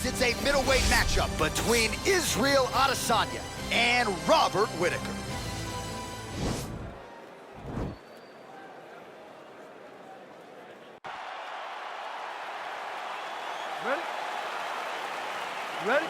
Guys, it's a middleweight matchup between Israel Adesanya and Robert Whittaker. Ready? Ready?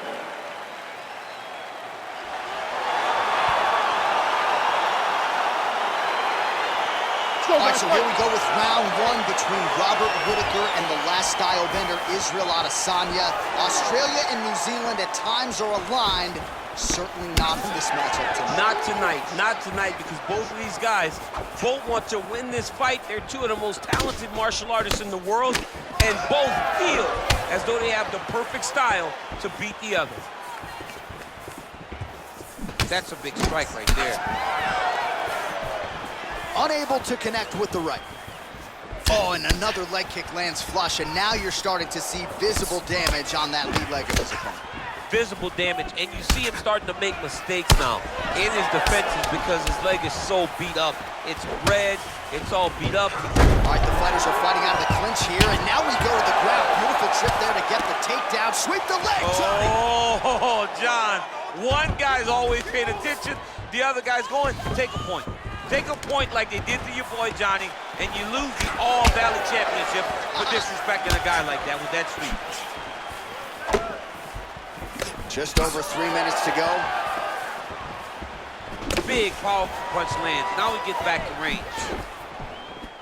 All right, so here we go with round one between Robert Whittaker and the last style bender, Israel Adesanya. Australia and New Zealand at times are aligned. Certainly not for this matchup tonight. Not tonight, because both of these guys both want to win this fight. They're two of the most talented martial artists in the world, and both feel as though they have the perfect style to beat the other. That's a big strike right there. Unable to connect with the right. Oh, and another leg kick lands flush, and now you're starting to see visible damage on that lead leg of his opponent. Visible damage, and you see him starting to make mistakes now in his defenses because his leg is so beat up. It's red, it's all beat up. All right, the fighters are fighting out of the clinch here, and now we go to the ground. Beautiful trip there to get the takedown. Sweep the leg, Johnny! Oh, John. One guy's always paying attention, the other guy's going, take a point. Take a point like they did to your boy, Johnny, and you lose the All-Valley Championship for disrespecting a guy like that with that sweep. Just over 3 minutes to go. Big, powerful punch lands. Now we get back to range.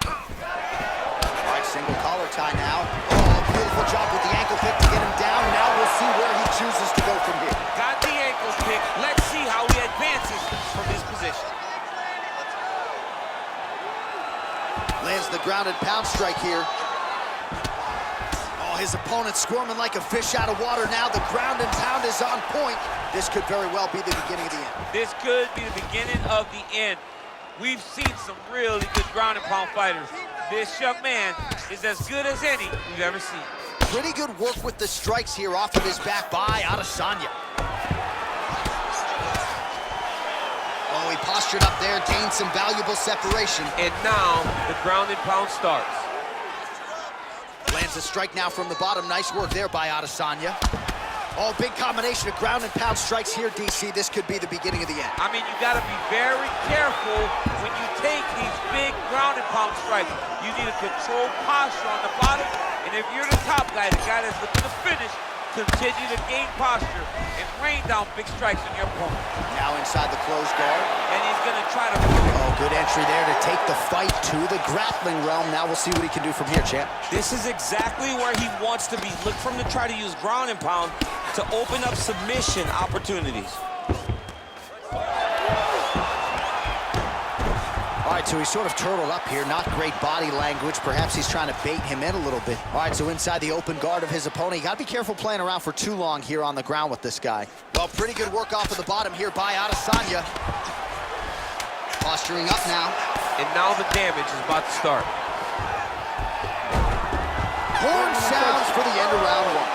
All right, single collar tie now. Oh, beautiful job with the ankle kick to get him down. Now we'll see where he chooses to go from here. Got the ankle kick. Let's see how he advances from this position. Lands the grounded pound strike here. Oh, his opponent's squirming like a fish out of water now. The ground and pound is on point. This could very well be the beginning of the end. This could be the beginning of the end. We've seen some really good ground and pound fighters. This young man is as good as any we've ever seen. Pretty good work with the strikes here off of his back by Adesanya. Oh, he postured up there, gained some valuable separation. And now the ground and pound starts. Lands a strike now from the bottom. Nice work there by Adesanya. Oh, big combination of ground and pound strikes here, DC. This could be the beginning of the end. I mean, you got to be very careful when you take these big ground and pound strikes. You need a controlled posture on the bottom. And if you're the top guy, the guy that's looking to finish, continue to gain posture and rain down big strikes on your opponent. Now inside the closed guard. And he's going to try to... Oh, good entry there to take the fight to the grappling realm. Now we'll see what he can do from here, champ. This is exactly where he wants to be. Look for him to try to use ground and pound to open up submission opportunities. All right, so he's sort of turtled up here. Not great body language. Perhaps he's trying to bait him in a little bit. All right, so inside the open guard of his opponent. You got to be careful playing around for too long here on the ground with this guy. Well, pretty good work off of the bottom here by Adesanya. Posturing up now. And now the damage is about to start. Horn sounds for the end of round one.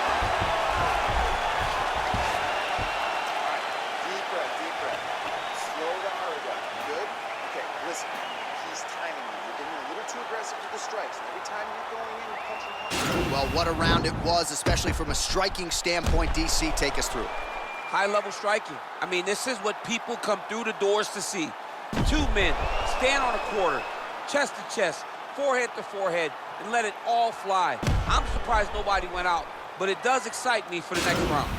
Deep breath. Slow down, Arda. Good? Okay, listen. He's timing you. You're getting a little too aggressive with the strikes. Every time you're going in, you're punching. Well, what a round it was, especially from a striking standpoint. DC, take us through. High-level striking. I mean, this is what people come through the doors to see. Two men stand on a quarter, chest to chest, forehead to forehead, and let it all fly. I'm surprised nobody went out, but it does excite me for the next round.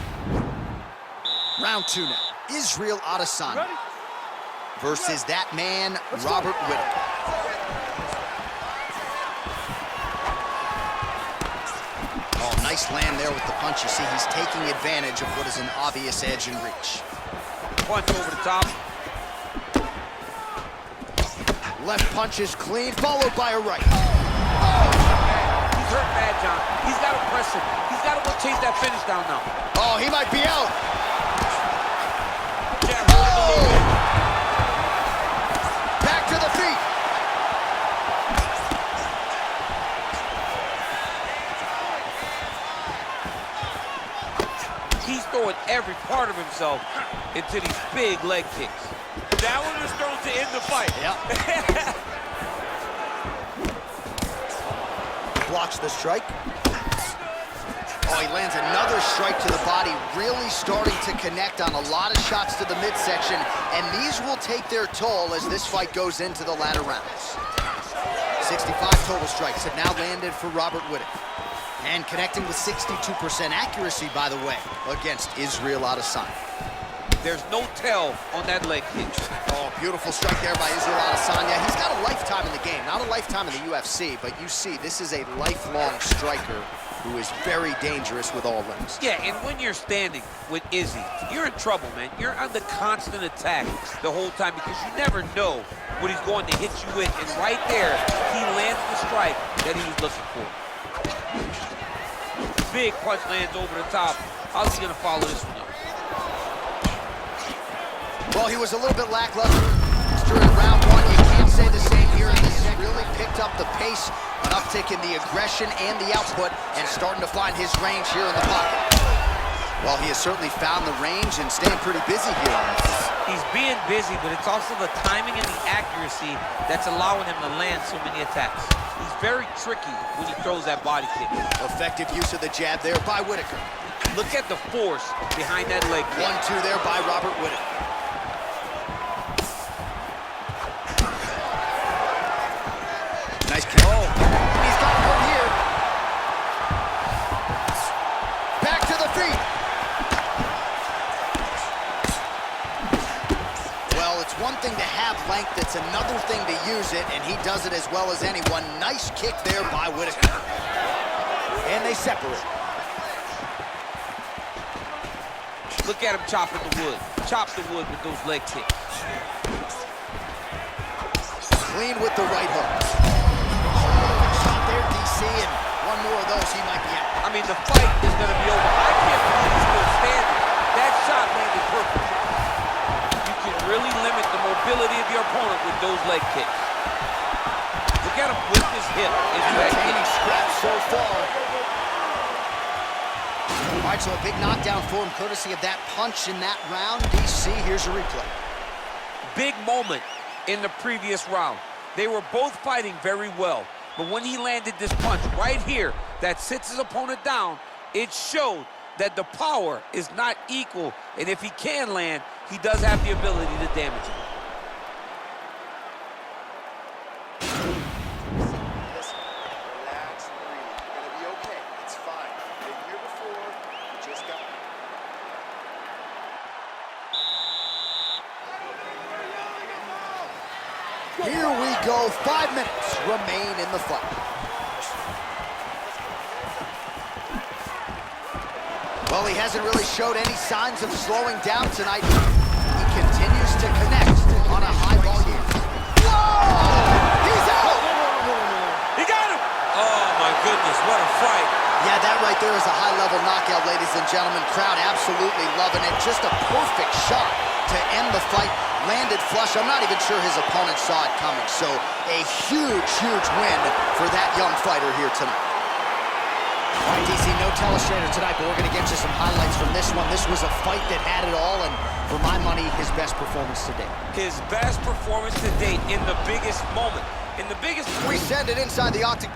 Round two now. Israel Adesanya versus that man, Robert Whittaker. Oh, nice land there with the punch. You see, he's taking advantage of what is an obvious edge and reach. Punch over the top. Left punch is clean, followed by a right. He's hurt bad, John. He's got to press him. He's got to go chase that finish down now. Oh, he might be out. Yeah, really Back to the feet. He's throwing every part of himself into these big leg kicks. That one was thrown to end the fight. Yep. Blocks the strike. Oh, he lands another strike to the body, really starting to connect on a lot of shots to the midsection, and these will take their toll as this fight goes into the latter rounds. 65 total strikes have now landed for Robert Whittaker. And connecting with 62% accuracy, by the way, against Israel Adesanya. There's no tell on that leg kick. Oh, beautiful strike there by Israel Adesanya. He's got a lifetime in the game, not a lifetime in the UFC, but you see, this is a lifelong striker who is very dangerous with all limbs. Yeah, and when you're standing with Izzy, you're in trouble, man. You're under constant attack the whole time because you never know what he's going to hit you with. And right there, he lands the strike that he was looking for. Big punch lands over the top. How's he going to follow this one up? Well, he was a little bit lackluster in round one. You can't say the same here. He's really picked up the pace, an uptick in the aggression and the output, and starting to find his range here in the pocket. Well, he has certainly found the range and staying pretty busy here on this. He's being busy, but it's also the timing and the accuracy that's allowing him to land so many attacks. He's very tricky when he throws that body kick. Effective use of the jab there by Whittaker. Look at the force behind that leg kick. 1-2 there by Robert Whittaker. Nice kick. Oh, he's got one here. Back to the feet. Well, it's one thing to have length, it's another thing to use it, and he does it as well as anyone. Nice kick there by Whittaker. And they separate. Look at him chopping the wood. Chop the wood with those leg kicks. Clean with the right hook. Shot there, DC, and one more of those, he might be out. I mean, the fight is going to be over. I can't believe he's still standing. That shot landed perfect. You can really limit the mobility of your opponent with those leg kicks. Look at him with his hip. Maintaining scraps so far. All right, so a big knockdown for him, courtesy of that punch in that round. DC, here's a replay. Big moment in the previous round. They were both fighting very well, but when he landed this punch right here that sits his opponent down, it showed that the power is not equal, and if he can land, he does have the ability to damage him. Listen, relax, breathe. You're gonna be okay. It's fine. You've been here before. You just got. Here we go, 5 minutes remain in the fight. Well, he hasn't really showed any signs of slowing down tonight. He continues to connect on a high volume. Whoa! He's out! He got him! Oh, my goodness, what a fight. Yeah, that right there is a high-level knockout, ladies and gentlemen. Crowd absolutely loving it. Just a perfect shot to end the fight. Landed flush. I'm not even sure his opponent saw it coming. So a huge, huge win for that young fighter here tonight. All right, DC, no telestrator tonight, but we're going to get you some highlights from this one. This was a fight that had it all, and for my money, his best performance to date. His best performance to date in the biggest moment. In the biggest... We send it inside the octagon.